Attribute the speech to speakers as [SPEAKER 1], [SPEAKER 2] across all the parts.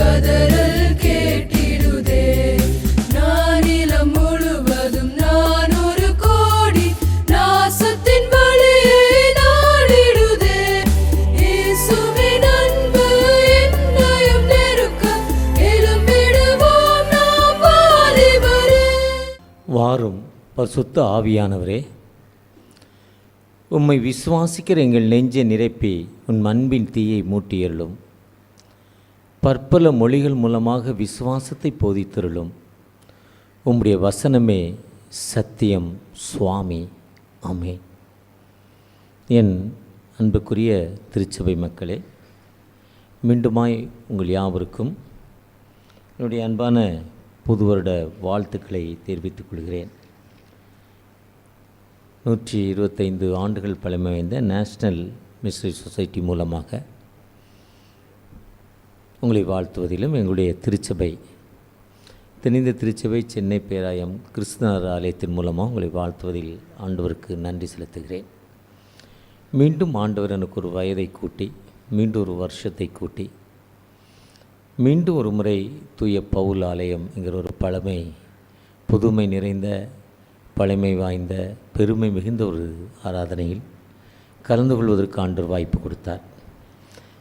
[SPEAKER 1] கதறல் கேட்டிடுதே. நானிலம் முழுவதும் நான் ஒரு கோடி நாசத்தின் வழியை நாடிடுதே. இயேசுவின் அன்பு என்னையும் நெருக்க எழும்பிடுவோம் நாம் வாலிபரே.
[SPEAKER 2] வாரும் பரிசுத்த ஆவியானவரே, உம்மை விசுவாசிக்கிற எங்கள் நெஞ்சை நிரப்பி உன் அன்பின் தீயை மூட்டியருளும். பற்பல மொழிகள் மூலமாக விசுவாசத்தை போதித்தருளும். உம்முடைய வசனமே சத்தியம் சுவாமி. ஆமென். என் அன்புக்குரிய திருச்சபை மக்களே, மீண்டுமாய் உங்கள் யாவருக்கும் என்னுடைய அன்பான புது வருட வாழ்த்துக்களை தெரிவித்துக் கொள்கிறேன். 125 ஆண்டுகள் பழமை வாய்ந்த நேஷ்னல் மிஷனரி சொசைட்டி மூலமாக உங்களை வாழ்த்துவதிலும், எங்களுடைய திருச்சபை தென்னிந்திய திருச்சபை சென்னை பேராயம் கிறிஸ்துவர் ஆலயத்தின் மூலமாக உங்களை வாழ்த்துவதில் ஆண்டவருக்கு நன்றி செலுத்துகிறேன். மீண்டும் ஆண்டவர் எனக்கு ஒரு வயதை கூட்டி, மீண்டும் ஒரு வருஷத்தை கூட்டி, மீண்டும் ஒரு முறை தூய பவுல் ஆலயம் என்கிற ஒரு பழமை புதுமை நிறைந்த பழமை வாய்ந்த பெருமை மிகுந்த ஒரு ஆராதனையில் கலந்து கொள்வதற்கு ஆண்டவர் வாய்ப்பு கொடுத்தார்.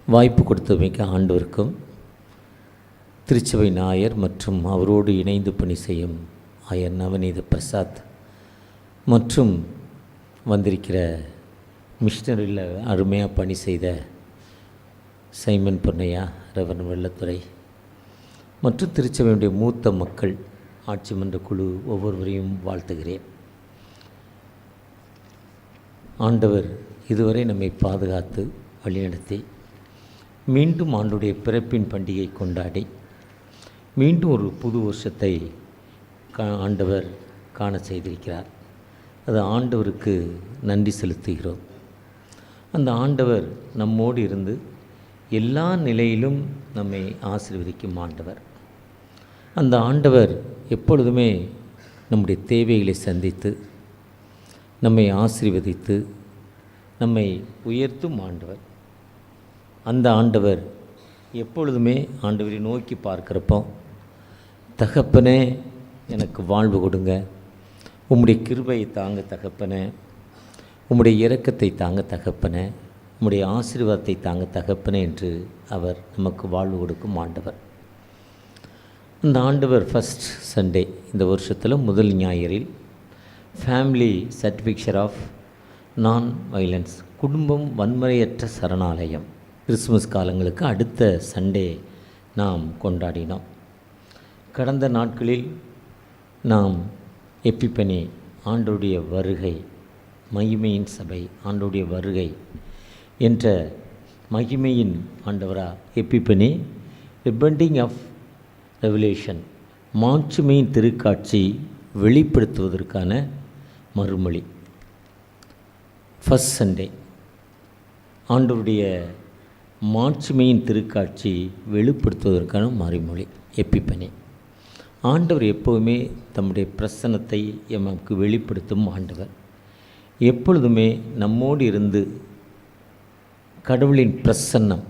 [SPEAKER 2] வாய்ப்பு கொடுத்தமைக்கு ஆண்டவருக்கும், திருச்சபை நாயர் மற்றும் அவரோடு இணைந்து பணி செய்யும் ஆயர் நவநீத பிரசாத் மற்றும் வந்திருக்கிற மிஷனரியில் அருமையாக பணி செய்த சைமன் பொன்னையா, ரெவரண்ட் வெள்ளத்துறை மற்றும் திருச்சபையுடைய மூத்த மக்கள், ஆட்சி மன்ற குழு ஒவ்வொருவரையும் வாழ்த்துகிறேன். ஆண்டவர் இதுவரை நம்மை பாதுகாத்து வழிநடத்தி மீண்டும் ஆண்டுடைய பிறப்பின் பண்டிகை கொண்டாடி மீண்டும் ஒரு புது வருஷத்தை ஆண்டவர் காண செய்திருக்கிறார். அது ஆண்டவருக்கு நன்றி செலுத்துகிறோம். அந்த ஆண்டவர் நம்மோடு இருந்து எல்லா நிலையிலும் நம்மை ஆசீர்வதிக்கும் ஆண்டவர். அந்த ஆண்டவர் எப்பொழுதுமே நம்முடைய தேவைகளை சந்தித்து நம்மை ஆசீர்வதித்து நம்மை உயர்த்தும் ஆண்டவர். அந்த ஆண்டவர் எப்பொழுதுமே ஆண்டவரை நோக்கி பார்க்குறப்போ, தகப்பனே எனக்கு வாழ்வு கொடுங்க, உம்முடைய கிருபையை தாங்க தகப்பனே, உம்முடைய இரக்கத்தை தாங்க தகப்பனே, உம்முடைய ஆசீர்வாதத்தை தாங்க தகப்பனே என்று அவர் நமக்கு வாழ்வு கொடுக்கும் ஆண்டவர். அந்த ஆண்டவர் ஃபஸ்ட் சண்டே இந்த வருஷத்தில் முதல் ஞாயிறில் family certificate of non violence, குடும்பம் வன்முறையற்ற சரணாலயம், கிறிஸ்துமஸ் காலங்களுக்கு அடுத்த சண்டே நாம் கொண்டாடினோம். கடந்த நாட்களில் நாம் எப்பிபனி, ஆண்டவருடைய வருகை, மகிமையின் சபை, ஆண்டவருடைய வருகை என்ற மகிமையின் ஆண்டவரா எப்பிபனி, ரிபண்டிங் ஆஃப் ரெவலேஷன், மாட்சிமையின் திருக்காட்சி வெளிப்படுத்துவதற்கான மறுமொழி. ஃபஸ்ட் சண்டே ஆண்டவருடைய மாட்சிமையின் திருக்காட்சி வெளிப்படுத்துவதற்கான மறுமொழி எப்பிபனி. ஆண்டவர் எப்போவுமே தம்முடைய பிரசன்னத்தை எமக்கு வெளிப்படுத்தும் ஆண்டவர். எப்பொழுதுமே நம்மோடு இருந்து கடவுளின் பிரசன்னம்,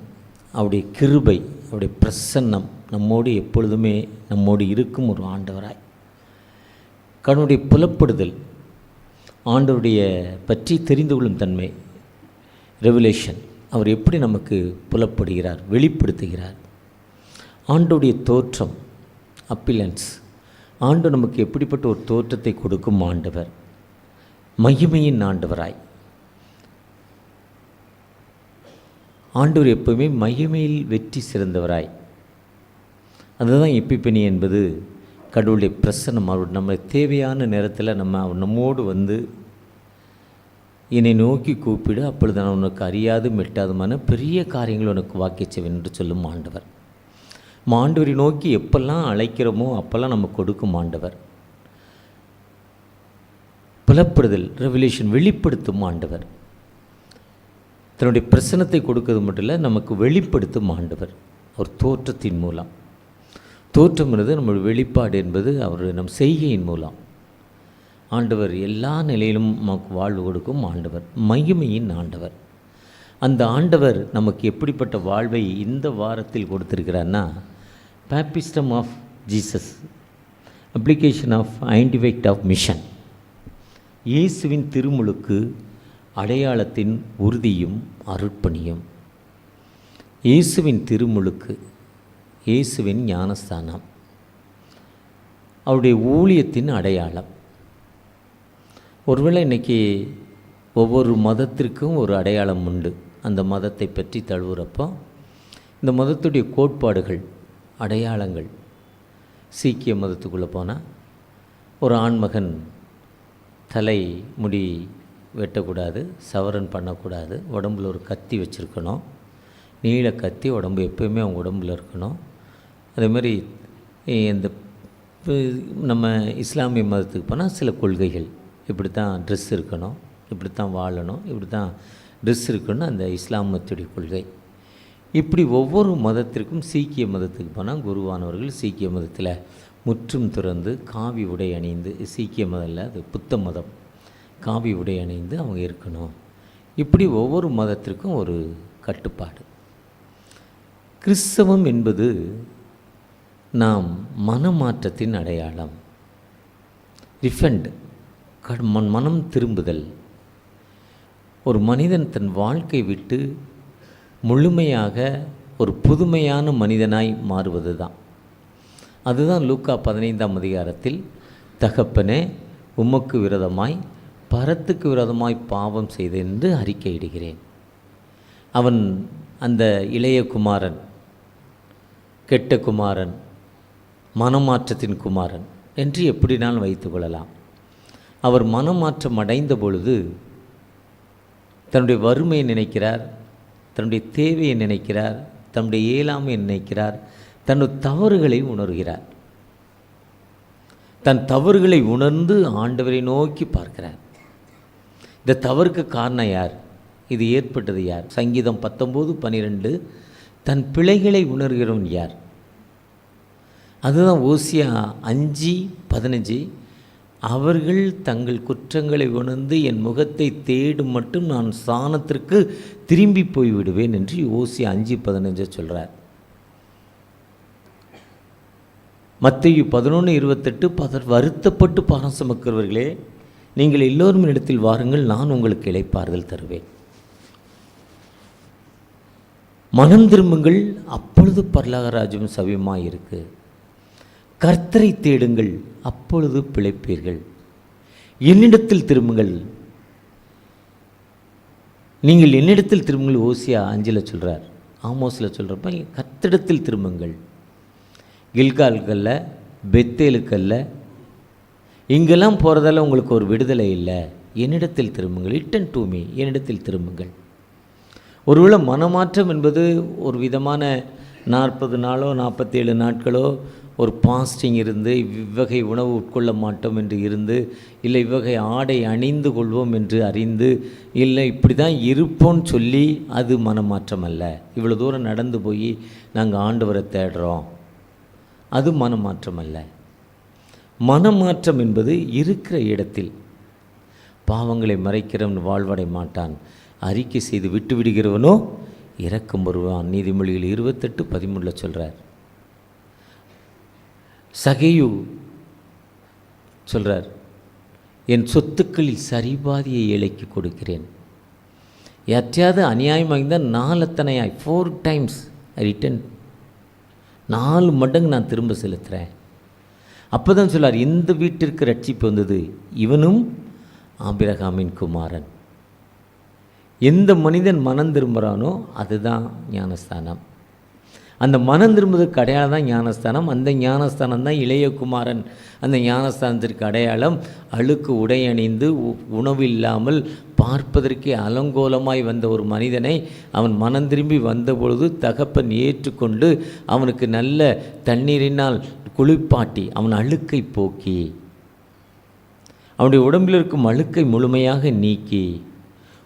[SPEAKER 2] அவருடைய கிருபை, அவருடைய பிரசன்னம் நம்மோடு எப்பொழுதுமே நம்மோடு இருக்கும் ஒரு ஆண்டவராய், கடவுளுடைய புலப்படுதல், ஆண்டவருடைய பற்றி தெரிந்து கொள்ளும் தன்மை, ரெவலேஷன், அவர் எப்படி நமக்கு புலப்படுகிறார், வெளிப்படுத்துகிறார். ஆண்டவருடைய தோற்றம், அப்பிலன்ஸ், ஆண்டு நமக்கு எப்படிப்பட்ட ஒரு தோற்றத்தை கொடுக்கும் ஆண்டவர், மகிமையின் ஆண்டவராய். ஆண்டவர் எப்போவுமே மகிமையில் வெற்றி சிறந்தவராய். அதுதான் எப்பிபனி என்பது, கடவுளுடைய பிரசன்னம். அவர் நம்ம தேவையான நேரத்தில் நம்மோடு வந்து என்னை நோக்கி கூப்பிடு, அப்பொழுது நான் உனக்கு அறியாதும் எட்டாதுமான பெரிய காரியங்கள் உனக்கு வாக்கிச்சேன் என்று சொல்லும் ஆண்டவர். ஆண்டவரை நோக்கி எப்பெல்லாம் அழைக்கிறோமோ அப்போல்லாம் நம்ம கொடுக்கும் ஆண்டவர். புலப்படுதல், ரெவலேஷன், வெளிப்படுத்தும் ஆண்டவர். தன்னுடைய பிரசன்னத்தை கொடுக்கிறது மட்டும் இல்லை, நமக்கு வெளிப்படுத்தும் ஆண்டவர் ஒரு தோற்றத்தின் மூலம். தோற்றம் என்பது நம்முடைய வெளிப்பாடு என்பது அவருடைய நம் செய்கையின் மூலம். ஆண்டவர் எல்லா நிலையிலும் நமக்கு வாழ்வு கொடுக்கும் ஆண்டவர், மகிமையின் ஆண்டவர். அந்த ஆண்டவர் நமக்கு எப்படிப்பட்ட வாழ்வை இந்த வாரத்தில் கொடுத்திருக்கிறார்னா, baptism of Jesus, application of identified of mission. இயேசுவின் திருமுழுக்கு அடையாளத்தின் உறுதியும் அருட்பணியும். இயேசுவின் திருமுழுக்கு, இயேசுவின் ஞானஸ்தானம், அவருடைய ஊழியத்தின் அடையாளம். ஒருவேளை இன்றைக்கி ஒவ்வொரு மதத்திற்கும் ஒரு அடையாளம் உண்டு. அந்த மதத்தை பற்றி தழுவுறப்போ இந்த மதத்துடைய கோட்பாடுகள், அடையாளங்கள். சீக்கிய மதத்துக்குள்ளே போனால் ஒரு ஆண்மகன் தலை முடி வெட்டக்கூடாது, சவரன் பண்ணக்கூடாது, உடம்புல ஒரு கத்தி வச்சுருக்கணும், நீல கத்தி உடம்பு எப்போயுமே அவங்க உடம்பில் இருக்கணும். அதேமாதிரி இந்த நம்ம இஸ்லாமிய மதத்துக்கு போனால் சில கொள்கைகள், இப்படி தான் ட்ரெஸ் இருக்கணும், இப்படி தான் வாழணும், இப்படி தான் ட்ரெஸ் இருக்கணும், அந்த இஸ்லாம் மதத்துடைய கொள்கை. இப்படி ஒவ்வொரு மதத்திற்கும், சீக்கிய மதத்துக்கு போனால் குருவானவர்கள் சீக்கிய மதத்தில் முற்றும் துறந்து காவி உடை அணிந்து, சீக்கிய மதத்தில் அது புத்த மதம், காவி உடை அணிந்து அவங்க இருக்கணும். இப்படி ஒவ்வொரு மதத்திற்கும் ஒரு கட்டுப்பாடு. கிறிஸ்தவம் என்பது நாம் மனமாற்றத்தின் அடையாளம். ரிஃபண்ட், மனம் திரும்புதல். ஒரு மனிதன் தன் வாழ்க்கை விட்டு முழுமையாக ஒரு புதுமையான மனிதனாய் மாறுவது தான். அதுதான் லூக்கா 15ஆம் அதிகாரத்தில், தகப்பனே உமக்கு விரோதமாய் பரத்துக்கு விரோதமாய் பாவம் செய்தேன் என்று அறிக்கையிடுகிறேன். அவன் அந்த இளைய குமாரன், கெட்ட குமாரன், மனமாற்றத்தின் குமாரன் என்று எப்படினாலும் வைத்து கொள்ளலாம். அவர் மனமாற்றம் அடைந்த பொழுது தன்னுடைய வறுமையை நினைக்கிறார், தன்னுடைய தேவையை நினைக்கிறார், தன்னுடைய இயலாமையை நினைக்கிறார், தன்னுடைய தவறுகளை உணர்கிறார். தன் தவறுகளை உணர்ந்து ஆண்டவரை நோக்கி பார்க்கிறார். இந்த தவறுக்கு காரணம் யார்? இது ஏற்பட்டது யார்? சங்கீதம் 19:12, தன் பிழைகளை உணர்கிறவன் யார்? அதுதான் ஓசியா 5:15, அவர்கள் தங்கள் குற்றங்களை உணர்ந்து என் முகத்தை தேடும் மட்டும் நான் ஸ்தானத்திற்கு திரும்பி போய்விடுவேன் என்று ஓசியா 5:15 சொல்கிறார். மத்தேயு 11:28, வருத்தப்பட்டு பாரம் சுமக்கிறவர்களே நீங்கள் எல்லோரும் இடத்தில் வாருங்கள், நான் உங்களுக்கு இளைப்பாறுதல் தருவேன். மனம் திரும்புங்கள், அப்பொழுது பரலோக ராஜ்யம் சமீபமாய் இருக்கு. கர்த்தரை தேடுங்கள், அப்பொழுது பிழைப்பீர்கள். என்னிடத்தில் திரும்புங்கள், நீங்கள் என்னிடத்தில் திரும்புங்கள். ஓசியா 5 சொல்கிறார், ஆமோஸில் சொல்கிறப்ப கர்த்தரிடத்தில் திரும்புங்கள். கில்கால்கல்ல, பெத்தேலுக்கல்ல, இங்கெல்லாம் போகிறதால உங்களுக்கு ஒரு விடுதலை இல்லை. என்னிடத்தில் திரும்புங்கள், ரிட்டன் டு மீ, என்னிடத்தில் திரும்புங்கள். ஒருவேளை மனமாற்றம் என்பது ஒரு விதமான 40 நாளோ 47 நாட்களோ ஒரு பாஸ்டிங் இருந்து, இவ்வகை உணவு உட்கொள்ள மாட்டோம் என்று இருந்து, இல்லை இவ்வகை ஆடை அணிந்து கொள்வோம் என்று அறிந்து, இல்லை இப்படி தான் இருப்போன்னு சொல்லி, அது மனமாற்றம் அல்ல. இவ்வளோ தூரம் நடந்து போய் நாங்கள் ஆண்டவரை தேடுறோம், அது மனமாற்றம் அல்ல. மனமாற்றம் என்பது இருக்கிற இடத்தில், பாவங்களை மறைக்கிறவன் வாழ்வடை மாட்டான், அறிக்கை செய்து விட்டு விடுகிறவனோ இரக்கம் வருவான். நீதிமொழிகள் 28:13 சொல்கிறார். சகேயு சொல்கிறார், என் சொத்துக்களில் சரிபாதியை ஏழைக்கு கொடுக்கிறேன். யாற்றையாவது அநியாயமாக இருந்தால் 4 டைம்ஸ் ரிட்டன், 4 மடங்கு நான் திரும்ப செலுத்துகிறேன். அப்போ தான் சொல்லார், இந்த வீட்டிற்கு ரட்சிப்பு வந்தது, இவனும் ஆபிரகாமின் குமாரன். எந்த மனிதன் மனம் திரும்புகிறானோ அதுதான் ஞானஸ்தானம். அந்த மனம் திரும்புவதற்கு அடையாளம் தான் ஞானஸ்தானம். அந்த ஞானஸ்தானம் தான் இளைய குமாரன். அந்த ஞானஸ்தானத்திற்கு அடையாளம் அழுக்கு உடை அணிந்து உணவு இல்லாமல் பார்ப்பதற்கே அலங்கோலமாய் வந்த ஒரு மனிதனை அவன் மனம் திரும்பி வந்தபொழுது தகப்பன் ஏற்றுக்கொண்டு அவனுக்கு நல்ல தண்ணீரினால் குளிப்பாட்டி அவன் அழுக்கை போக்கி அவனுடைய உடம்பில் இருக்கும் அழுக்கை முழுமையாக நீக்கி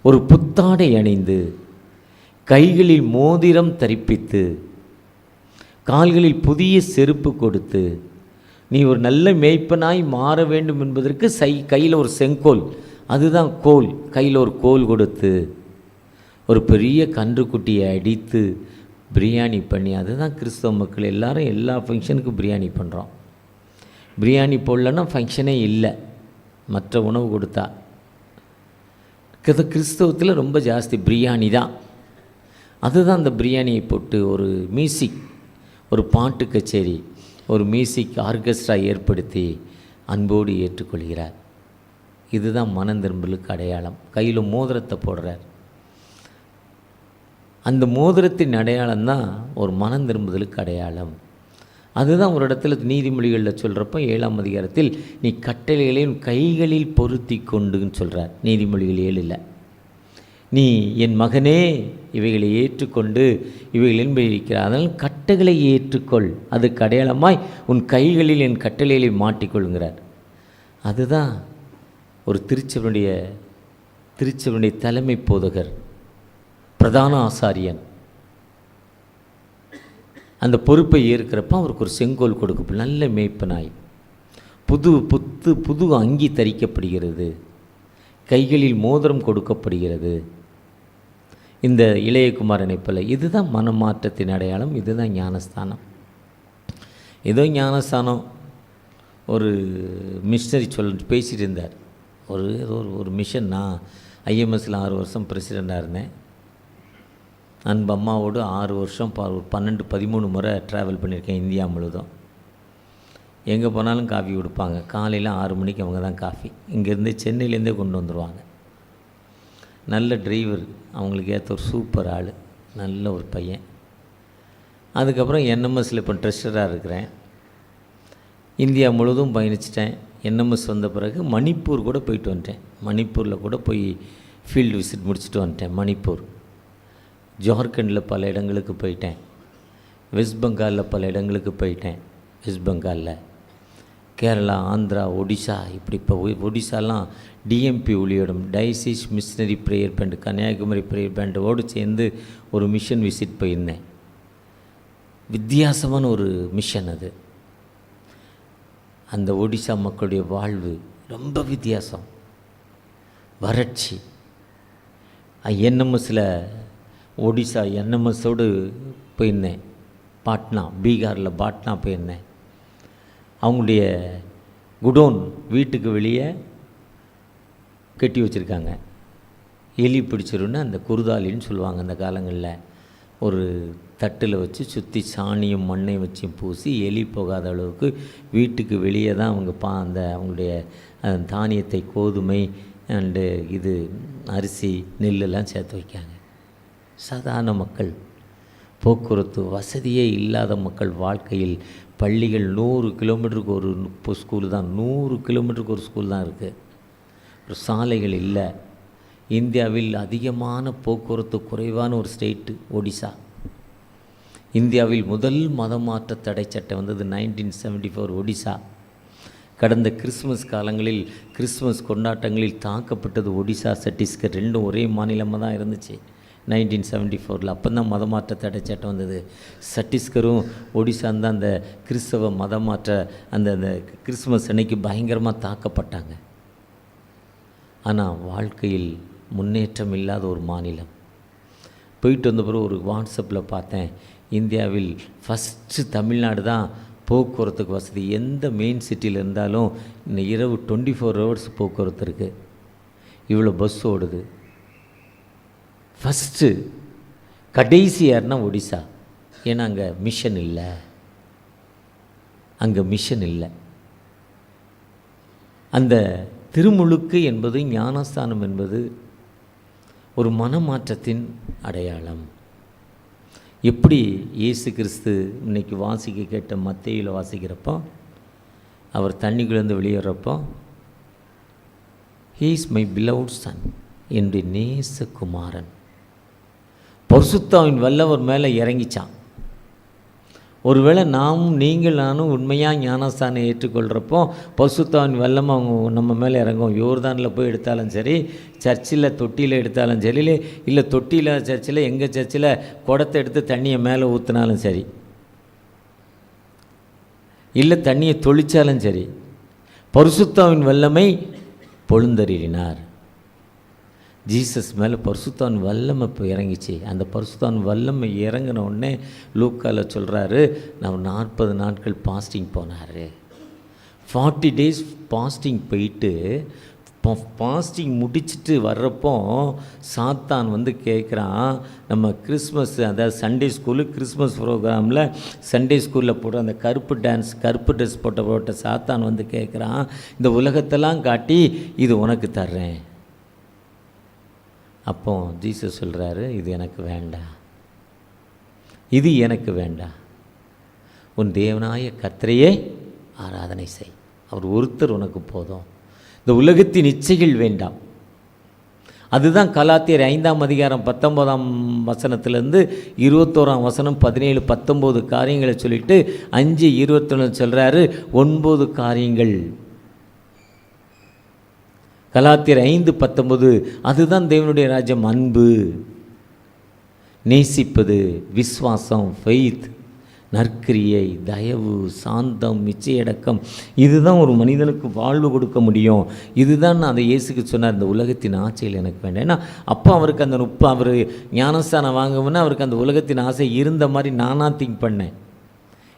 [SPEAKER 2] ஒரு புத்தாடை அணிந்து கைகளில் மோதிரம் தரிப்பித்து கால்களில் புதிய செருப்பு கொடுத்து நீ ஒரு நல்ல மேய்ப்பனாய் மாற வேண்டும் என்பதற்கு கையில் ஒரு செங்கோல், அதுதான் கோல், கையில் ஒரு கோல் கொடுத்து ஒரு பெரிய கன்றுக்குட்டியை அடித்து பிரியாணி பண்ணி, அதுதான் கிறிஸ்தவ மக்கள் எல்லாரும் எல்லா ஃபங்க்ஷனுக்கும் பிரியாணி பண்ணுறோம். பிரியாணி போடலன்னா ஃபங்க்ஷனே இல்லை. மற்ற உணவு கொடுத்தா கிறிஸ்தவத்தில் ரொம்ப ஜாஸ்தி பிரியாணி தான். அதுதான் அந்த பிரியாணியை போட்டு ஒரு மியூசிக், ஒரு பாட்டு கச்சேரி, ஒரு மியூசிக் ஆர்கெஸ்ட்ரா ஏற்படுத்தி அன்போடு ஏற்றுக்கொள்கிறார். இதுதான் மனம் திரும்பலுக்கு அடையாளம். கையில் மோதிரத்தை போடுறார். அந்த மோதிரத்தின் அடையாளம் தான் ஒரு மனம் திரும்புதலுக்கு அடையாளம். அதுதான் ஒரு இடத்துல நீதிமொழிகளில் சொல்கிறப்போ 7ஆம் அதிகாரத்தில் நீ கட்டளைகளையும் கைகளில் பொருத்தி கொண்டுன்னு சொல்கிறார். நீதிமொழிகள் 7ல் நீ என் மகனே இவைகளை ஏற்றுக்கொண்டு இவைகளின் இருக்கிறார், அதனால் கட்டளைகளை ஏற்றுக்கொள், அதுக்கு அடையாளமாய் உன் கைகளில் என் கட்டளைகளை மாட்டிக்கொள்கிறார். அதுதான் ஒரு திருச்சபையுடைய தலைமை போதகர், பிரதான ஆசாரியன் அந்த பொறுப்பை ஏற்கிறப்ப அவருக்கு ஒரு செங்கோல் கொடுக்கப்படும். நல்ல மேய்ப்பனாய் புது அங்கி தரிக்கப்படுகிறது, கைகளில் மோதிரம் கொடுக்கப்படுகிறது. இந்த இளையகுமாரனை போல இதுதான் மனமாற்றத்தின் அடையாளம். இதுதான் ஞானஸ்தானம். ஏதோ ஞானஸ்தானம் ஒரு மிஷனரி பேசிகிட்டு இருந்தார். ஒரு மிஷன். நான் ஐஎம்எஸில் 6 வருஷம் பிரசிடெண்ட்டாக இருந்தேன். அன்பு அம்மாவோடு 6 வருஷம் 12-13 முறை ட்ராவல் பண்ணியிருக்கேன் இந்தியா முழுதும். எங்கே போனாலும் காஃபி கொடுப்பாங்க. காலையில் 6 மணிக்கு அவங்க தான் காஃபி. இங்கேருந்து சென்னையிலேருந்தே கொண்டு வந்துடுவாங்க. நல்ல டிரைவர், அவங்களுக்கு ஏற்ற ஒரு சூப்பர் ஆள், நல்ல ஒரு பையன். அதுக்கப்புறம் என்எம்எஸில் இப்போ ட்ரெஷராக இருக்கிறேன். இந்தியா முழுதும் பயணிச்சிட்டேன். என்எம்எஸ் வந்த பிறகு மணிப்பூர் கூட போயிட்டு வந்துட்டேன். மணிப்பூரில் கூட போய் ஃபீல்டு விசிட் முடிச்சுட்டு வந்துட்டேன். மணிப்பூர், ஜார்க்கண்டில் பல இடங்களுக்கு போயிட்டேன். வெஸ்ட் பெங்காலில் பல இடங்களுக்கு போயிட்டேன். வெஸ்ட் பெங்காலில், கேரளா, ஆந்திரா, ஒடிசா, இப்படி இப்போ ஒடிசாலாம் டிஎம்பி ஊழியோடும் diocese missionary prayer band, Kanyakumari prayer பேண்டோடு சேர்ந்து ஒரு மிஷன் விசிட் போயிருந்தேன். வித்தியாசமான ஒரு மிஷன் அது. அந்த ஒடிசா மக்களுடைய வாழ்வு ரொம்ப வித்தியாசம், வறட்சி. என்எம்எஸில் ஒடிசா என்எம்எஸோடு போயிருந்தேன். பாட்னா, பீகாரில் பாட்னா போயிருந்தேன். அவங்களுடைய குடோன் வீட்டுக்கு வெளியே கட்டி வச்சுருக்காங்க. எலி பிடிச்சிருன்னு அந்த குருதாலின்னு சொல்லுவாங்க. அந்த காலங்களில் ஒரு தட்டில் வச்சு சுற்றி சாணியும் மண்ணையும் வச்சு பூசி எலி போகாத அளவுக்கு வீட்டுக்கு வெளியே தான் அவங்க அவங்களுடைய தானியத்தை, கோதுமை அண்டு அரிசி, நெல்லெல்லாம் சேர்த்து வைக்காங்க. சாதாரண மக்கள், போக்குவரத்து வசதியே இல்லாத மக்கள் வாழ்க்கையில் பள்ளிகள் 100 கிலோமீட்டருக்கு ஒரு ஸ்கூல் தான், 100 கிலோமீட்டருக்கு ஒரு ஸ்கூல் தான் இருக்குது. ஒரு சாலைகள் இல்லை. இந்தியாவில் அதிகமான போக்குவரத்து குறைவான ஒரு ஸ்டேட்டு ஒடிசா. இந்தியாவில் முதல் மதமாற்ற தடை சட்டம் வந்தது 1974 ஒடிசா. கடந்த கிறிஸ்மஸ் காலங்களில், கிறிஸ்மஸ் கொண்டாட்டங்களில் தாக்கப்பட்டது ஒடிசா, சத்தீஸ்கர், ரெண்டும் ஒரே மாநிலமாக தான் இருந்துச்சு 1974. அப்போ தான் மதமாற்ற தடை சட்டம் வந்தது. சத்தீஸ்கரும் ஒடிசான் தான் அந்த கிறிஸ்தவ மதமாற்ற அந்த கிறிஸ்மஸ் அன்னைக்கு பயங்கரமாக தாக்கப்பட்டாங்க. ஆனால் வாழ்க்கையில் முன்னேற்றம் இல்லாத ஒரு மாநிலம். போயிட்டு வந்த பிறகு ஒரு வாட்ஸ்அப்பில் பார்த்தேன், இந்தியாவில் ஃபஸ்ட்டு தமிழ்நாடு தான் போக்குவரத்துக்கு வசதி. எந்த மெயின் சிட்டியில் இருந்தாலும் இந்த இரவு 24 ஹவர்ஸ் போக்குவரத்து இருக்குது. இவ்வளோ பஸ் ஓடுது. ஃபஸ்ட்டு கடைசி யாருன்னா ஒடிசா. ஏன்னா அங்கே மிஷன் இல்லை. அந்த திருமுழுக்கு என்பது, ஞானஸ்தானம் என்பது ஒரு மனமாற்றத்தின் அடையாளம். எப்படி இயேசு கிறிஸ்து இன்றைக்கி வாசிக்க கேட்ட மத்தேயுவில் வாசிக்கிறப்போ, அவர் தண்ணிக்குள்ளேருந்து வெளியேறப்போ, he is my beloved son, என்னுடைய நேசகுமாரன். பரிசுத்தாவின் வல்லவர் மேலே இறங்கிச்சான். ஒருவேளை நானும் உண்மையாக ஞானஸ்தானம் ஏற்றுக்கொள்கிறப்போ பரிசுத்தாவின் வல்லம் அவங்க நம்ம மேலே இறங்கும். யோர்தானில் போய் எடுத்தாலும் சரி, சர்ச்சில் தொட்டியில் எடுத்தாலும் சரி, இல்லை தொட்டியில் சர்ச்சில், எங்கள் சர்ச்சில் குடத்தை எடுத்து தண்ணியை மேலே ஊற்றினாலும் சரி, இல்லை தண்ணியை தொளித்தாலும் சரி, பரிசுத்தாவின் வல்லமை பொழுந்தறினார். ஜீசஸ் மேலே பரிசுத்தான் வல்லமை இப்போ இறங்கிச்சு. அந்த பரிசுத்தான் வல்லமை இறங்கின உடனே லூக்காவில் சொல்கிறாரு, நான் 40 நாட்கள் பாஸ்டிங் போனார். 40 days பாஸ்டிங் போயிட்டு பாஸ்டிங் முடிச்சுட்டு வர்றப்போ சாத்தான் வந்து கேட்குறான், நம்ம கிறிஸ்மஸ் அதாவது சண்டே ஸ்கூலு கிறிஸ்மஸ் ப்ரோக்ராமில் சண்டே ஸ்கூலில் போடுற அந்த கருப்பு ட்ரெஸ் போட்ட சாத்தான் வந்து கேட்குறான், இந்த உலகத்தெல்லாம் காட்டி இது உனக்கு தர்றேன். அப்போ ஜீசஸ் சொல்கிறாரு, இது எனக்கு வேண்டாம், இது எனக்கு வேண்டாம். உன் தேவனாய கர்த்தரையே ஆராதனை செய், அவர் ஒருத்தர் உனக்கு போதும். இந்த உலகத்தின் இச்சைகள் வேண்டாம். அதுதான் கலாத்தியர் 5ஆம் அதிகாரம் 19ஆம் வசனத்திலேருந்து 21ஆம் வசனம் 17, 19 காரியங்களை சொல்லிட்டு 5:21 சொல்கிறாரு 9 காரியங்கள். கலாத்தியர் 5:19 அதுதான் தேவனுடைய ராஜ்யம். அன்பு, நேசிப்பது, விசுவாசம், ஃபெய்த், நற்கிரியை, தயவு, சாந்தம், மிச்சையடக்கம். இதுதான் ஒரு மனிதனுக்கு வாழ்வு கொடுக்க முடியும். இதுதான் நான் அதை இயேசுக்கு சொன்னார், இந்த உலகத்தின் ஆசையில் எனக்கு வேண்டாம். ஏன்னா அப்போ அவருக்கு அந்த அவர் ஞானஸ்தானம் வாங்குவோன்னா அவருக்கு அந்த உலகத்தின் ஆசை இருந்த மாதிரி நானாக திங்க் பண்ணேன்.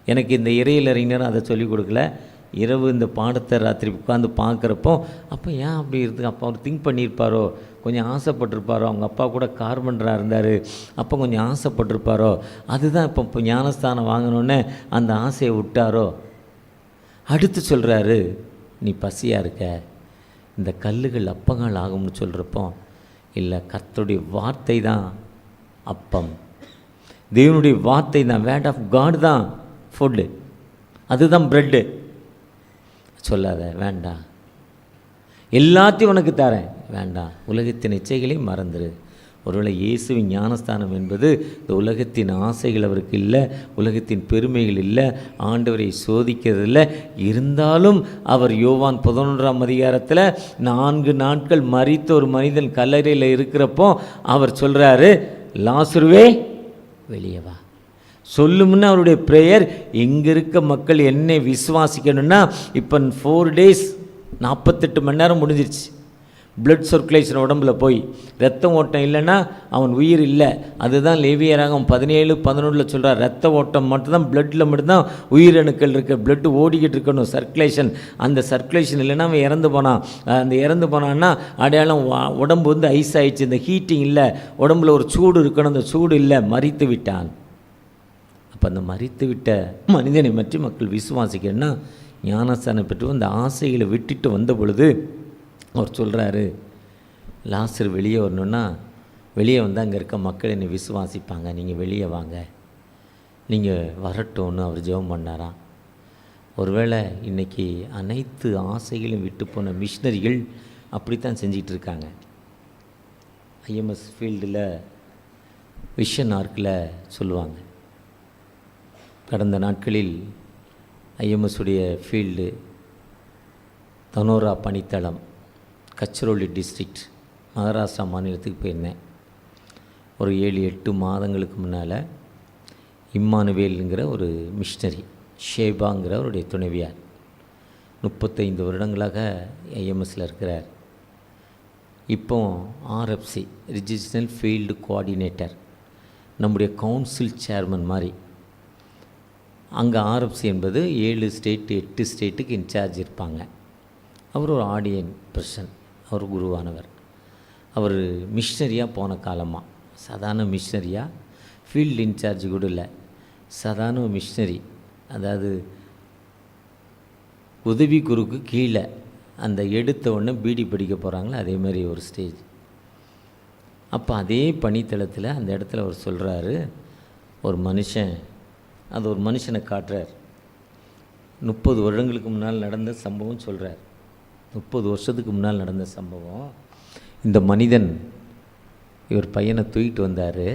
[SPEAKER 2] எனக்கு இந்த இறையில் அறிஞரும் அதை சொல்லிக் கொடுக்கல. இரவு இந்த பாடத்தை ராத்திரி உட்காந்து பார்க்குறப்போ, அப்போ ஏன் அப்படி இருக்குது, அப்போ அவர் திங்க் பண்ணியிருப்பாரோ, கொஞ்சம் ஆசைப்பட்டிருப்பாரோ, அவங்க அப்பா கூட கார்பெண்டராக இருந்தார், அப்போ கொஞ்சம் ஆசைப்பட்டிருப்பாரோ, அதுதான் இப்போ ஞானஸ்தானம் வாங்கினோன்னே அந்த ஆசையை விட்டாரோ. அடுத்து சொல்கிறாரு, நீ பசியாக இருக்க, இந்த கல்லுகள் அப்பங்கள் ஆகும்னு சொல்கிறப்போ, இல்லை, கர்த்தருடைய வார்த்தை தான் அப்பம், தேவனுடைய வார்த்தை தான், வேர்ட் ஆஃப் காட் தான் ஃபுட்டு, அதுதான் ப்ரெட்டு. சொல்லாத, வேண்டாம், எல்லாத்தையும் உனக்கு தரேன், வேண்டாம், உலகத்தின் இச்சைகளையும் மறந்துடு. ஒருவேளை இயேசுவின் ஞானஸ்தானம் என்பது இந்த உலகத்தின் ஆசைகள் அவருக்கு இல்லை, உலகத்தின் பெருமைகள் இல்லை, ஆண்டவரை சோதிக்கிறது இல்லை. இருந்தாலும் அவர் யோவான் 11ஆம் அதிகாரத்தில் 4 நாட்கள் மரித்த ஒரு மனிதன் கல்லறையில் இருக்கிறப்போ அவர் சொல்கிறாரு, லாசருவே வெளியே வா. சொல்லுமுன்னு அவருடைய ப்ரேயர், எங்கே இருக்க மக்கள் என்னை விசுவாசிக்கணும்னா இப்போ 4 days 48 மணி நேரம் முடிஞ்சிருச்சு. பிளட் சர்க்குலேஷன் உடம்புல போய் ரத்த ஓட்டம் இல்லைன்னா அவன் உயிர் இல்லை. அதுதான் லேவியராகம் 17:11 சொல்கிறார், ரத்த ஓட்டம் மட்டும்தான், பிளட்டில் மட்டும்தான் உயிரணுக்கள் இருக்க, பிளட்டு ஓடிக்கிட்டு இருக்கணும், சர்க்குலேஷன். அந்த சர்க்குலேஷன் இல்லைன்னா அவன் இறந்து போனான். அந்த இறந்து போனான்னா அடையாளம் உடம்பு வந்து ஐஸ் ஆயிடுச்சு, இந்த ஹீட்டிங் இல்லை, உடம்புல ஒரு சூடு இருக்கணும், அந்த சூடு இல்லை, மரித்து விட்டான். அப்போ அந்த மரித்து விட்ட மனிதனை பற்றி மக்கள் விசுவாசிக்கணும்னா ஞானஸ்தானம் பெற்று அந்த ஆசைகளை விட்டுட்டு வந்த பொழுது அவர் சொல்கிறாரு, லாசர் வெளியே வரணுன்னா வெளியே வந்து அங்கே இருக்க மக்கள் என்னை விசுவாசிப்பாங்க, நீங்கள் வெளியே வாங்க, நீங்கள் வரட்டும்னு அவர் ஜெபம் பண்ணாராம். ஒருவேளை இன்றைக்கி அனைத்து ஆசைகளையும் விட்டு போன மிஷினரிகள் அப்படித்தான் செஞ்சிகிட்டு இருக்காங்க. ஐஎம்எஸ் ஃபீல்டில் விஷன் ஆர்க்கில் சொல்லுவாங்க, கடந்த நாட்களில் ஐஎம்எஸுடைய ஃபீல்டு தனோரா பணித்தளம், கச்சரோலி டிஸ்ட்ரிக்ட், மகாராஷ்டிரா மாநிலத்துக்கு போயிருந்தேன். ஒரு 7-8 மாதங்களுக்கு முன்னால் இம்மானுவேலுங்கிற ஒரு மிஷினரி, ஷேபாங்கிற அவருடைய துணைவியார், 35 வருடங்களாக ஐஎம்எஸில் இருக்கிறார். இப்போ ஆர்எஃப்சி ரிஜிஸ்ட்ரல் ஃபீல்டு கோஆர்டினேட்டர், நம்முடைய கவுன்சில் சேர்மன் மாதிரி. அங்கே ஆர்எஃப்சி என்பது 7 ஸ்டேட் 8 ஸ்டேட்டுக்கு இன்சார்ஜ் இருப்பாங்க. அவர் ஒரு ஆடியன் பர்சன், அவர் குருவானவர். அவர் மிஷினரியாக போன காலமாக, சாதாரண மிஷினரியாக, ஃபீல்டு இன்சார்ஜ் கூட இல்லை, சாதாரண மிஷினரி, அதாவது உதவி குருக்கு கீழே அந்த எடுத்த உடனே பீடி படிக்க போகிறாங்களே அதே மாதிரி ஒரு ஸ்டேஜ். அப்போ அதே பணித்தளத்தில் அந்த இடத்துல அவர் சொல்கிறாரு, ஒரு மனுஷன், அது ஒரு மனுஷனை காட்டுறார், 30 வருடங்களுக்கு முன்னால் நடந்த சம்பவம் சொல்கிறார். 30 வருஷத்துக்கு முன்னால் நடந்த சம்பவம். இந்த மனிதன் இவர் பையனை தூக்கிட்டு வந்தார்,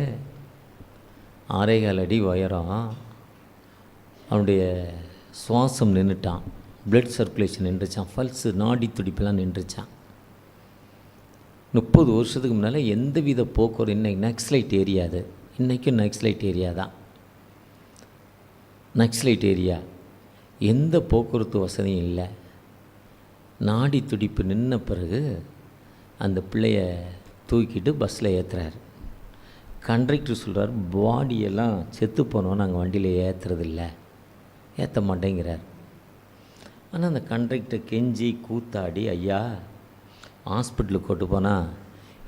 [SPEAKER 2] 6.25 அடி உயரம், அவனுடைய சுவாசம் நின்றுட்டான், பிளட் சர்க்குலேஷன் நின்றுச்சான், பல்ஸு நாடி துடிப்பெல்லாம் நின்றுச்சான். 30 வருஷத்துக்கு முன்னால் எந்த வித போக்குவரத்து, இன்றைக்கி நக்ஸலைட் ஏரியா, அது இன்றைக்கும் நக்ஸலைட் ஏரியா தான், நக்ஸலைட் ஏரியா, எந்த போக்குவரத்து வசதியும் இல்லை. நாடி துடிப்பு நின்ன பிறகு அந்த பிள்ளைய தூக்கிட்டு பஸ்ஸில் ஏற்றுறாரு. கண்டக்டர் சொல்கிறார், பாடியெல்லாம் செத்து போனோம் நாங்கள் வண்டியில் ஏற்றுறதில்ல, ஏற்ற மாட்டேங்கிறார். ஆனால் அந்த கண்டக்டர் கெஞ்சி கூத்தாடி, ஐயா ஹாஸ்பிட்டலுக்கு கொண்டு போனால்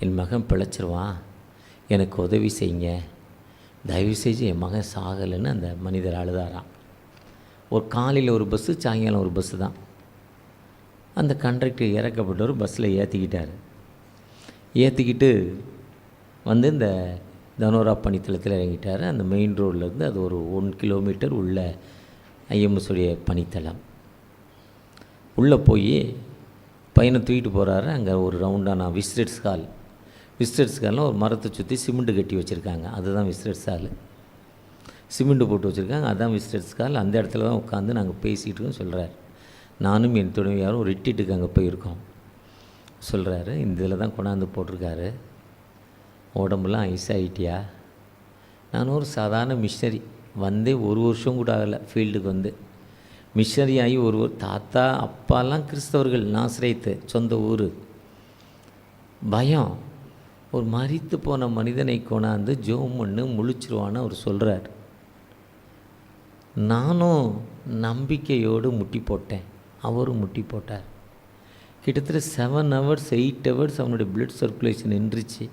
[SPEAKER 2] என் மகன் பிழைச்சிருவான், எனக்கு உதவி செய்யுங்க, தயவு செஞ்சு என் மகன் சாகலைன்னு அந்த மனிதர் அழுதாராம். ஒரு காலையில் ஒரு பஸ்ஸு, சாயங்காலம் ஒரு பஸ்ஸு தான். அந்த கண்டக்டர் இறக்கப்பட்டவர் பஸ்ஸில் ஏற்றிக்கிட்டு வந்து இந்த தனோரா பனித்தளத்தில் இறங்கிட்டார். அந்த மெயின் ரோட்லேருந்து அது ஒரு 1 கிலோமீட்டர் உள்ள ஐஎம்எஸுடைய பனித்தளம். உள்ளே போய் பையனை தூக்கிட்டு போகிறாரு. அங்கே ஒரு ரவுண்டான விசிட்டர்ஸ் ஹாலில் ஒரு மரத்தை சுற்றி சிமெண்ட்டு கட்டி வச்சுருக்காங்க, அதுதான் விசிட்டர்ஸ் ஹால். சிமெண்ட்டு போட்டு வச்சுருக்காங்க, அதுதான் விசிட்டர்ஸ் ஹால். அந்த இடத்துல தான் உட்காந்து நாங்கள் பேசிகிட்டு இருக்கோம் சொல்கிறார். நானும் என் துணைவியாரும் ஒரு ரிட்ரீட்டுக்கு அங்கே போயிருக்கோம் சொல்கிறாரு. இந்த இதில் தான் கொண்டாந்து போட்டிருக்காரு. உடம்புலாம் ஐஸ் ஆகிட்டியா? நான் ஒரு சாதாரண மிஷினரி, வந்தே 1 வருஷம் கூட ஆகலை ஃபீல்டுக்கு வந்து. மிஷனரி ஆகி ஒரு தாத்தா அப்பாலாம் கிறிஸ்தவர்கள், நாசரேத்து சொந்த ஊர். பயம், ஒரு மரித்து போன மனிதனை கொண்டாந்து ஜோம் பண்ணு முழிச்சிருவான்னு அவர் சொல்கிறார். நானும் நம்பிக்கையோடு முட்டி போட்டேன், அவரும் முட்டி போட்டார். கிட்டத்தட்ட 7 hours 8 hours அவனுடைய பிளட் சர்க்குலேஷன் நின்றுச்சு.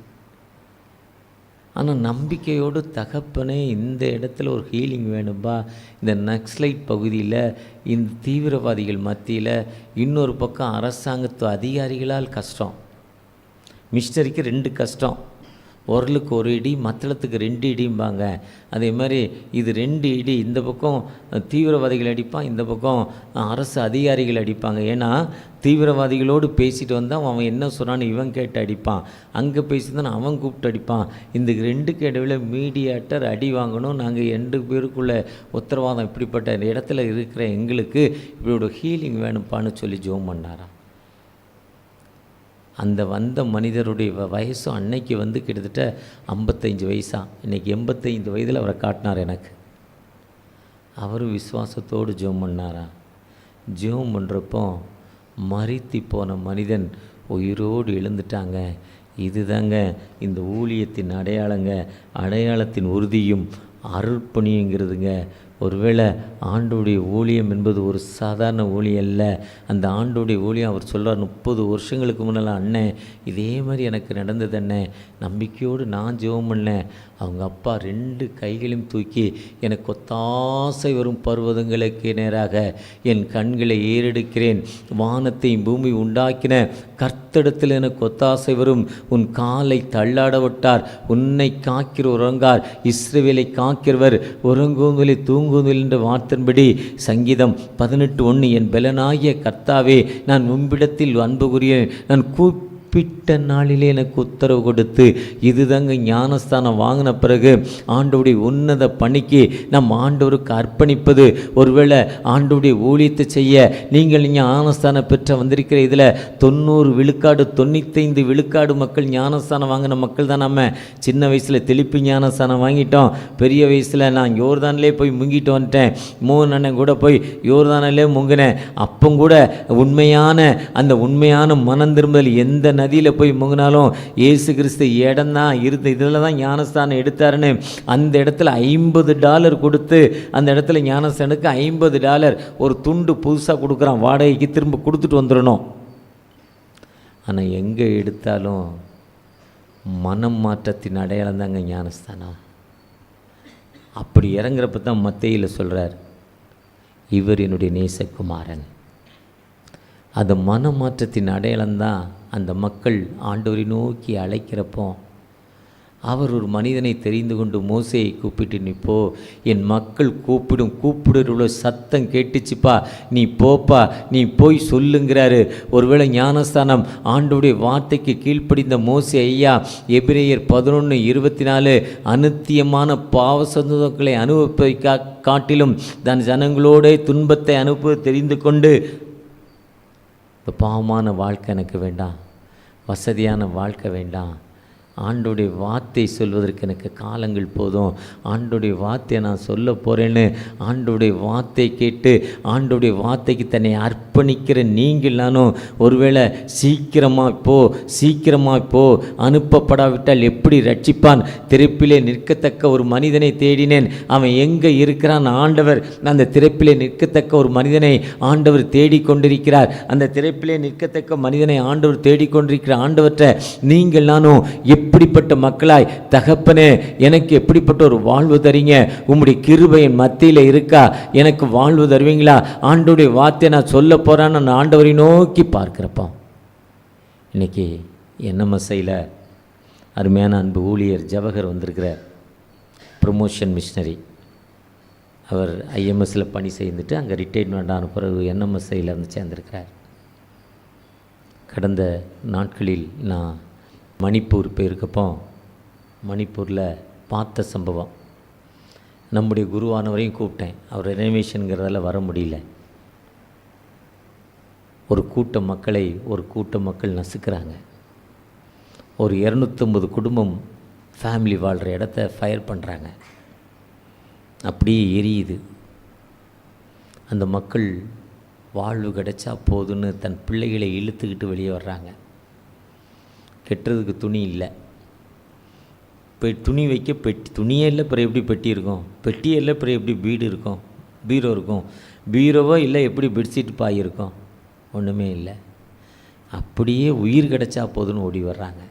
[SPEAKER 2] ஆனால் நம்பிக்கையோடு, தகப்பனே இந்த இடத்துல ஒரு ஹீலிங் வேணும்பா, இந்த நக்ஸலைட் பகுதியில் இந்த தீவிரவாதிகள் மத்தியில், இன்னொரு பக்கம் அரசாங்கத்து அதிகாரிகளால் கஷ்டம், மிஷனரிக்கு 2 கஷ்டம், உரலுக்கு 1 இடி, மத்தளத்துக்கு 2 இடிம்பாங்க. அதே மாதிரி இது 2 இடி, இந்த பக்கம் தீவிரவாதிகள் அடிப்பான், இந்த பக்கம் அரசு அதிகாரிகள் அடிப்பாங்க. ஏன்னா தீவிரவாதிகளோடு பேசிட்டு வந்தால் அவன் என்ன சொன்னான்னு இவன் கேட்டு அடிப்பான், அங்கே பேசிதான் அவன் கூப்பிட்டு அடிப்பான். இந்த 2க்கு இடையில் மீடியேட்டர் அடி வாங்கணும். நாங்கள் 2 பேருக்குள்ள உத்தரவாதம், இப்படிப்பட்ட இடத்துல இருக்கிற எங்களுக்கு இப்படியோட ஹீலிங் வேணும்ப்பான்னு சொல்லி ஜோம் பண்ணாராம். அந்த வந்த மனிதருடைய வயசு அன்னைக்கு வந்து கிட்டத்தட்ட 55 வயசாக, இன்றைக்கி 85 வயதில் அவரை காட்டினார் எனக்கு. அவரும் விசுவாசத்தோடு ஜெபம் பண்ணாரா. ஜெபம் பண்ணுறப்போ மரித்து போன மனிதன் உயிரோடு எழுந்துட்டாங்க. இதுதாங்க இந்த ஊழியத்தின் அடையாளத்தின் உறுதியும் அருட்பணிங்கிறதுங்க. ஒருவேளை ஆண்டோடைய ஊழியம் என்பது ஒரு சாதாரண ஊழியம் இல்லை. அந்த ஆண்டோடைய ஊழியம் அவர் சொல்கிறார், 30 வருஷங்களுக்கு முன்னால் அண்ணன் இதே மாதிரி எனக்கு நடந்தது அண்ணன், நம்பிக்கையோடு நான் ஜெபம் பண்ணேன். அவங்க அப்பா 2 கைகளையும் தூக்கி எனக்கு ஒத்தாசை வரும் பர்வதங்களுக்கு நேராக என் கண்களை ஏறெடுக்கிறேன், வானத்தையும் பூமி உண்டாக்கின கர்த்தரிடத்தில் எனக்கு ஒத்தாசை வரும், உன் காலை தள்ளாட விட்டார், உன்னை காக்கிற உறங்கார், இஸ்ரவேலை காக்கிறவர் உறங்குவதிலே தூங்குவதில் என்ற வார்த்தையின்படி சங்கீதம் 18:1 என் பலனாகிய கர்த்தாவே நான் உம்மிடத்தில் அன்பு கூறியேன், நான் குறிப்பிட்ட நாளிலே எனக்கு உத்தரவு கொடுத்து. இதுதாங்க ஞானஸ்தானம் வாங்கின பிறகு ஆண்டவருடைய உன்னத பணிக்கு நம் ஆண்டவருக்கு அர்ப்பணிப்பது. ஒருவேளை ஆண்டவருடைய ஊழியத்தை செய்ய நீங்கள் ஞானஸ்தானம் பெற்ற வந்திருக்கிற இதில் 90 விழுக்காடு 95 விழுக்காடு மக்கள் ஞானஸ்தானம் வாங்கின மக்கள் தான். நம்ம சின்ன வயசில் தெளிப்பு ஞானஸ்தானம் வாங்கிட்டோம், பெரிய வயசில் நான் யோர்தானிலே போய் முங்கிட்டு வந்துட்டேன், 3 அண்ணன் கூட போய் யோர்தானிலே முங்கினேன். அப்போ கூட அந்த உண்மையான மனம் திரும்புதல் எந்த நதியில் போய் முங்கினாலும் இயேசு கிறிஸ்து இடம்தான் இருந்து இதில் தான் ஞானஸ்தானம் எடுத்தாருன்னு அந்த இடத்துல $50 கொடுத்து அந்த இடத்துல ஞானஸ்தானுக்கு $50 ஒரு துண்டு புதுசாக கொடுக்குறான், வாடகைக்கு திரும்ப கொடுத்துட்டு வந்துடணும். ஆனால் எங்கே எடுத்தாலும் மனம் மாற்றத்தின் அடையாளம் தாங்க ஞானஸ்தானம். அப்படி இறங்குறப்ப தான் மத்தேயில சொல்கிறார், இவர் என்னுடைய நேசகுமாரன். அது மனமாற்றத்தின் அடையாளம்தான். அந்த மக்கள் ஆண்டவரை நோக்கி அழைக்கிறப்போ அவர் ஒரு மனிதனை தெரிந்து கொண்டு மோசேயை கூப்பிட்டு, நீ போ, என் மக்கள் கூப்பிடுற சத்தம் கேட்டுச்சுப்பா, நீ போப்பா, நீ போய் சொல்லுங்கிறாரு. ஒருவேளை ஞானஸ்தானம் ஆண்டவருடைய வார்த்தைக்கு கீழ்ப்படிந்த மோசே ஐயா எபிரேயர் 11:24 அநித்தியமான பாவ சந்தோஷங்களை அனுபவிப்பை காட்டிலும் தன் ஜனங்களோட துன்பத்தை அனுப்ப தெரிந்து கொண்டு, பாவமான வாழ்க்கை எனக்கு வேண்டாம், வசதியான வாழ்க்கை வேண்டாம், ஆண்டோடைய வார்த்தை சொல்வதற்கு எனக்கு காலங்கள் போதும், ஆண்டோடைய வார்த்தையை நான் சொல்ல போகிறேன்னு ஆண்டோடைய வார்த்தை கேட்டு ஆண்டோடைய வார்த்தைக்கு தன்னை அர்ப்பணிக்கிற நீங்கள் நானும் ஒருவேளை சீக்கிரமாக போ அனுப்பப்படாவிட்டால் எப்படி ரட்சிப்பான்? திறப்பிலே நிற்கத்தக்க ஒரு மனிதனை தேடினேன், அவன் எங்கே இருக்கிறான்? ஆண்டவர் அந்த திறப்பிலே நிற்கத்தக்க ஒரு மனிதனை ஆண்டவர் தேடிக்கொண்டிருக்கிறார். அந்த திறப்பிலே நிற்கத்தக்க மனிதனை ஆண்டவர் தேடிக்கொண்டிருக்கிற ஆண்டவற்றை நீங்கள் நானும் எப்படிப்பட்ட மக்களாய், தகப்பனே எனக்கு எப்படிப்பட்ட ஒரு வாழ்வு தரீங்க, உம்முடைய கிருபை என் மத்தியில் இருக்கா, எனக்கு வாழ்வு தருவீங்களா? ஆண்டோடைய வார்த்தையை நான் சொல்ல போகிறேன்னு நான் ஆண்டவரை நோக்கி பார்க்குறப்போ இன்றைக்கி என்எம்எஸ்ஐயில் அருமையான அன்பு ஊழியர் ஜவஹர் வந்திருக்கிறார், ப்ரொமோஷன் மிஷினரி. அவர் ஐஎம்எஸ்சில் பணி செய்துட்டு அங்கே ரிட்டைர்மெண்ட் ஆன பிறகு என்எம்எஸ்ஐயில் வந்து சேர்ந்திருக்கிறார். கடந்த நாட்களில் நான் மணிப்பூர் போயிருக்கப்போ மணிப்பூரில் பார்த்த சம்பவம், நம்முடைய குருவானவரையும் கூப்பிட்டேன். அவர் ரெனோவேஷனுங்கிறதால வர முடியல. ஒரு கூட்ட மக்கள் நசுக்கிறாங்க. ஒரு 250 குடும்பம் ஃபேமிலி வாழ்கிற இடத்த ஃபயர் பண்ணுறாங்க. அப்படியே எரியுது. அந்த மக்கள் வாழ்வு கிடைச்சா போதுன்னு தன் பிள்ளைகளை இழுத்துக்கிட்டு வெளியே வர்றாங்க. கெட்டுறதுக்கு துணி இல்லை, துணி வைக்க துணியே இல்லை, பிறகு எப்படி பெட்டி இருக்கும்? பெட்டியே இல்லை, பிறகு எப்படி பீரோ இருக்கும்? பீரோவோ இல்லை, எப்படி பெட்ஷீட் பாய் இருக்கும்? ஒன்றுமே இல்லை. அப்படியே உயிர் கிடைச்சா போதுன்னு ஓடி வர்றாங்க.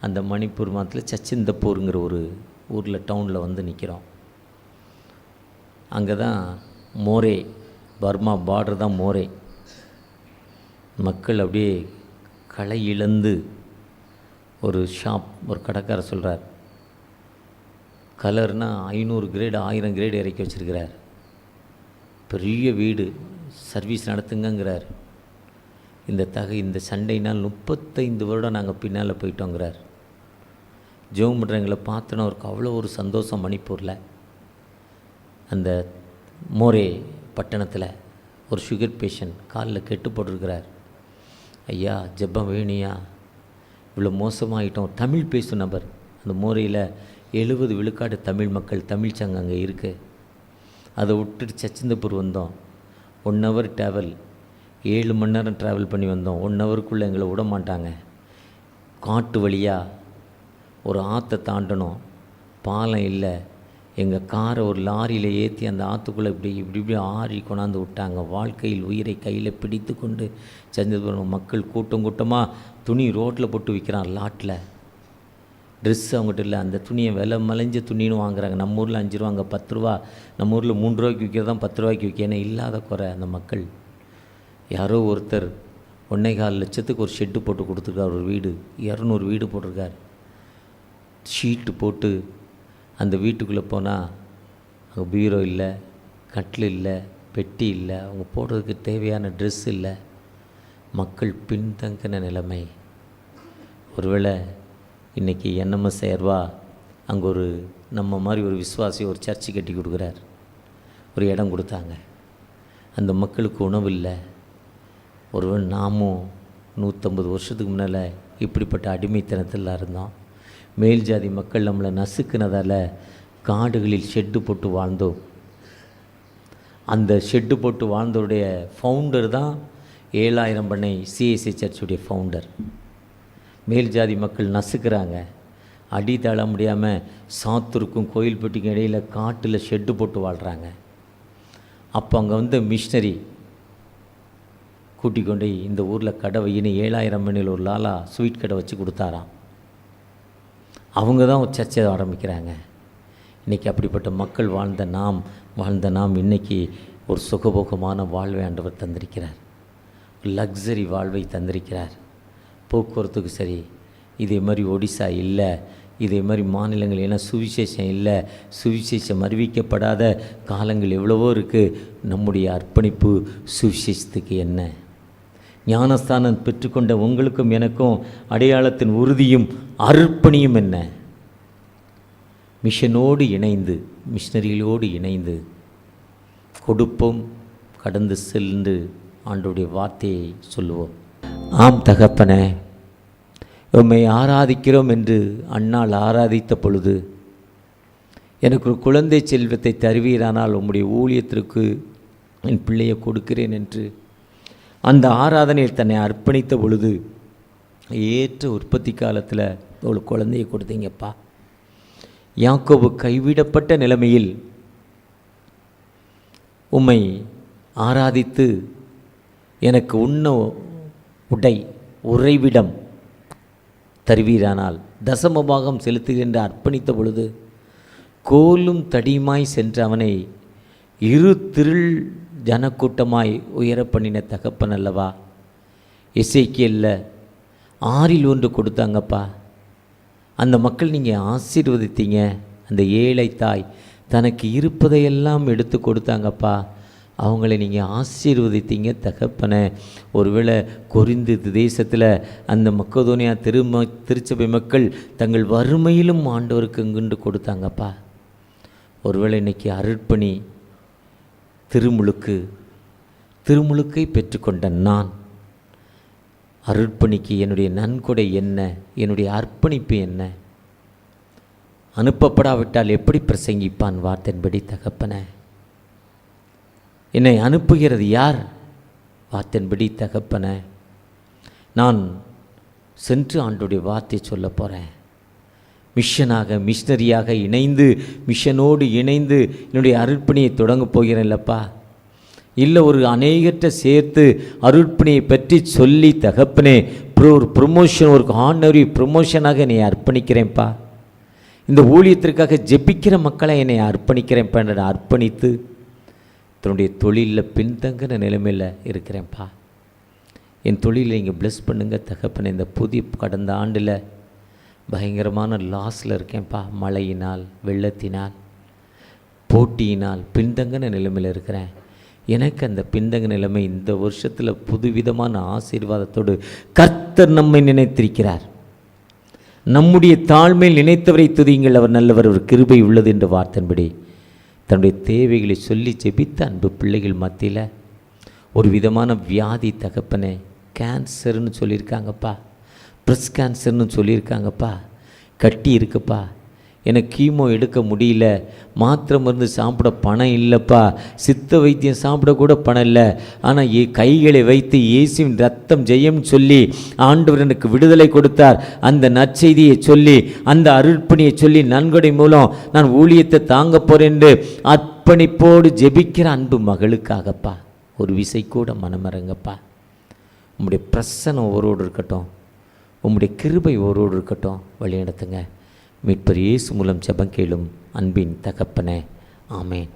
[SPEAKER 2] அந்த மணிப்பூர் மாதத்தில் சச்சிந்தப்பூருங்கிற ஒரு ஊரில் டவுனில் வந்து நிற்கிறோம். அங்கே தான் மோரே, பர்மா பார்டர் தான் மோரே. மக்கள் அப்படியே களை இழந்து, ஒரு கடைக்காரர் சொல்கிறார், கலர்னால் 500 கிரேடு 1000 கிரேடு இறக்கி வச்சுருக்கிறார். பெரிய வீடு, சர்வீஸ் நடத்துங்கிறார். இந்த சண்டைனால் 35 வருடம் நாங்கள் பின்னால் போயிட்டோங்கிறார். ஜெபம் பண்ணுறவங்களை பார்த்தோன்னா அவருக்கு அவ்வளோ ஒரு சந்தோஷம். மணிப்பூரில் அந்த மோரே பட்டணத்தில் ஒரு சுகர் பேஷண்ட் காலில் கெட்டு போட்டிருக்கிறார். ஐயா ஜெபம் வேணியா, இவ்வளோ மோசமாகிட்டோம். தமிழ் பேசும் நபர். அந்த மோரையில் 70 விழுக்காடு தமிழ் மக்கள், தமிழ் சங்கம் அங்கே இருக்குது. அதை விட்டுட்டு சச்சிந்தப்பூர் வந்தோம். 1 ஹவர் ட்ராவல், 7 மணி நேரம் ட்ராவல் பண்ணி வந்தோம். 1 ஹவருக்குள்ளே எங்களை விட மாட்டாங்க. காட்டு வழியாக ஒரு ஆற்றை தாண்டணும், பாலம் இல்லை. எங்கள் காரை ஒரு லாரியில் ஏற்றி அந்த ஆற்றுக்குள்ளே இப்படி ஆறி கொண்டாந்து விட்டாங்க. வாழ்க்கையில் உயிரை கையில் பிடித்து கொண்டு சந்திரபுரம் மக்கள் கூட்டமாக துணி ரோட்டில் போட்டு விற்கிறான். லாட்டில் ட்ரெஸ்ஸு அவங்ககிட்ட இல்லை. அந்த துணியை விலை மலைஞ்ச துணின்னு வாங்குறாங்க. நம்ம ஊரில் 5 ரூபா, அங்கே 10 ரூபா. நம்ம ஊரில் 3 ரூபாய்க்கு விற்கிறது தான் 10 ரூபாய்க்கு விற்க. ஏன்னா இல்லாத குறை அந்த மக்கள். யாரோ ஒருத்தர் 1.25 லட்சத்துக்கு ஒரு ஷெட்டு போட்டு கொடுத்துருக்கார். ஒரு வீடு 200 வீடு போட்டிருக்கார். ஷீட்டு போட்டு அந்த வீட்டுக்குள்ளே போனால் அங்கே பீரோ இல்லை, கட்டில் இல்லை, பெட்டி இல்லை, அவங்க போடுறதுக்கு தேவையான ட்ரெஸ் இல்லை. மக்கள் பின்தங்கின நிலைமை. ஒருவேளை இன்றைக்கி என்எம்எஸ் சேர்வா அங்கே ஒரு நம்ம மாதிரி ஒரு விசுவாசி ஒரு சர்ச்சு கட்டி கொடுக்குறார். ஒரு இடம் கொடுத்தாங்க. அந்த மக்களுக்கு உணவு இல்லை. ஒருவேளை நாமும் 150 வருஷத்துக்கு முன்னால் இப்படிப்பட்ட அடிமைத்தனத்தில் இருந்தோம். மேல் ஜாதி மக்கள் நம்மளை நசுக்குனதால் காடுகளில் ஷெட்டு போட்டு வாழ்ந்தோம். அந்த ஷெட்டு போட்டு வாழ்ந்தோடைய ஃபவுண்டர் தான் 7000 பண்ணை சிஎஸ்ஐ சர்ச்சுடைய ஃபவுண்டர். மேல் ஜாதி மக்கள் நசுக்கிறாங்க. அடி தாழ முடியாமல் சாத்தூருக்கும் கோயில்பட்டிக்கும் இடையில் காட்டில் ஷெட்டு போட்டு வாழ்கிறாங்க. அப்போ அங்கே வந்து மிஷினரி கூட்டிக் கொண்டு இந்த ஊரில் கடை வையின்னு 7000 மணியில் ஒரு லாலா ஸ்வீட் கடை வச்சு கொடுத்தாராம். அவங்க தான் ஒரு சர்ச்சை ஆரம்பிக்கிறாங்க. இன்றைக்கி அப்படிப்பட்ட மக்கள் வாழ்ந்த நாம் இன்றைக்கி ஒரு சுகபோகமான வாழ்வை ஆண்டவர் தந்திருக்கிறார். லக்ஸரி வாழ்வை தந்திருக்கிறார். போக்குவரத்துக்கு சரி, இதே மாதிரி ஒடிசா இல்லை, இதே மாதிரி மாநிலங்கள் ஏன்னா சுவிசேஷம் இல்லை, சுவிசேஷம் அறிவிக்கப்படாத காலங்கள் எவ்வளவோ இருக்குது. நம்முடைய அர்ப்பணிப்பு சுவிசேஷத்துக்கு என்ன? ஞானஸ்தானம் பெற்றுக்கொண்ட உங்களுக்கும் எனக்கும் அடையாளத்தின் உறுதியும் அர்ப்பணியும் என்ன? மிஷனோடு இணைந்து, மிஷனரிகளோடு இணைந்து கொடுப்போம், கடந்து சென்று ஆண்டவருடைய வார்த்தையை சொல்லுவோம். ஆம் தகப்பனே, உம்மை ஆராதிக்கிறோம் என்று அன்னாள் ஆராதித்த பொழுது, எனக்கு ஒரு குழந்தை செல்வத்தை தருவீரானால் உம்முடைய ஊழியத்திற்கு என் பிள்ளையை கொடுக்கிறேன் என்று அந்த ஆராதனையில் தன்னை அர்ப்பணித்த பொழுது ஏற்ற உற்பத்தி காலத்தில் ஒரு குழந்தையை கொடுத்தீங்கப்பா. யாக்கோபு கைவிடப்பட்ட நிலைமையில் உம்மை ஆராதித்து எனக்கு உண்ண உடை உறைவிடம் தருவீரானால் தசமபாகம் செலுத்துகின்ற அர்ப்பணித்த பொழுது கோலும் தடியுமாய் சென்ற அவனை இரு திரள் ஜனக்கூட்டமாய் உயர பண்ணின தகப்பன் அல்லவா. எசேக்கியேல்ல 6 கொடுத்தாங்கப்பா. அந்த மக்கள் நீங்கள் ஆசீர்வதித்தீங்க. அந்த ஏழை தாய் தனக்கு இருப்பதையெல்லாம் எடுத்து கொடுத்தாங்கப்பா. அவங்கள நீங்கள் ஆசீர்வதித்தீங்க தகப்பனை. ஒருவேளை கொரிந்து தேசத்தில் அந்த மக்கதோனியா திருச்சபை மக்கள் தங்கள் வறுமையிலும் ஆண்டவருக்கு எங்குண்டு கொடுத்தாங்கப்பா. ஒருவேளை இன்றைக்கி அருட்பணி திருமுழுக்கை பெற்றுக்கொண்ட நான் அருட்பணிக்கு என்னுடைய நன்கொடை என்ன, என்னுடைய அர்ப்பணிப்பு என்ன? அனுப்பப்படாவிட்டால் எப்படி பிரசங்கிப்பான் வார்த்தையின்படி தகப்பனை? என்னை அனுப்புகிறது யார்? வார்த்தையின்படி தகப்பனை. நான் சென்று ஆண்டோடைய வார்த்தையை சொல்ல போகிறேன். மிஷனரியாக இணைந்து மிஷனோடு இணைந்து என்னுடைய அருட்பணியை தொடங்க போகிறேன் இல்லப்பா. இல்லை ஒரு அநேகற்ற சேர்த்து அருட்பணியை பற்றி சொல்லி தகப்பனே ஒரு ப்ரொமோஷன், ஒரு ஆனரி ப்ரொமோஷனாக என்னை அர்ப்பணிக்கிறேன்ப்பா. இந்த ஊழியத்திற்காக ஜெபிக்கிற மக்களை என்னை அர்ப்பணிக்கிறேன்ப்பா என்று அர்ப்பணித்து தன்னுடைய தொழிலில் பின்தங்கிற நிலைமையில் இருக்கிறேன்ப்பா. என் தொழிலை இங்கே ப்ளஸ் பண்ணுங்க தகப்பனே. இந்த கடந்த ஆண்டில் பயங்கரமான லாஸில் இருக்கேன்ப்பா. மழையினால், வெள்ளத்தினால், போட்டியினால் பின்தங்கின நிலைமையில் இருக்கிறேன். எனக்கு அந்த பின்தங்க நிலைமை இந்த வருஷத்தில் புதுவிதமான ஆசீர்வாதத்தோடு கர்த்தர் நம்மை நினைத்திருக்கிறார். நம்முடைய தாழ்மையில் நினைத்தவரை துதியுங்கள், அவர் நல்லவர், ஒரு கிருபை உள்ளது என்ற வார்த்தையின்படி தன்னுடைய தேவைகளை சொல்லி ஜெபித்த அன்பு பிள்ளைகள் மத்தியில் ஒரு விதமான வியாதி தகப்பனே, கேன்சர்னு சொல்லியிருக்காங்கப்பா, ப்ரெஸ்ட் கேன்சர்னு சொல்லியிருக்காங்கப்பா, கட்டி இருக்குப்பா, எனக்கு கீமோ எடுக்க முடியல, மாத்திரை மருந்து சாப்பிட பணம் இல்லைப்பா, சித்த வைத்தியம் சாப்பிடக்கூட பணம் இல்லை, ஆனால் கைகளை வைத்து இயேசுவின் ரத்தம் ஜெயம் சொல்லி ஆண்டவர் எனக்கு விடுதலை கொடுத்தார். அந்த நற்செய்தியை சொல்லி, அந்த அருட்பணியை சொல்லி நன்கொடை மூலம் நான் ஊழியத்தை தாங்க போகிறேன் என்று அர்ப்பணிப்போடு ஜெபிக்கிற அன்பு மகளுக்காகப்பா ஒரு விசை கூட மனமரங்கப்பா. உம்முடைய பிரசன்னம் ஒவ்வொருவோடு இருக்கட்டும், உம்முடைய கிருபை ஒவ்வொருவோடு இருக்கட்டும், வழிநடத்துங்க. மீட்பர் இயேசு மூலம் ஜெபம் கேளும் அன்பின் தகப்பனே, ஆமேன்.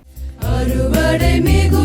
[SPEAKER 1] அறுவடை மிகு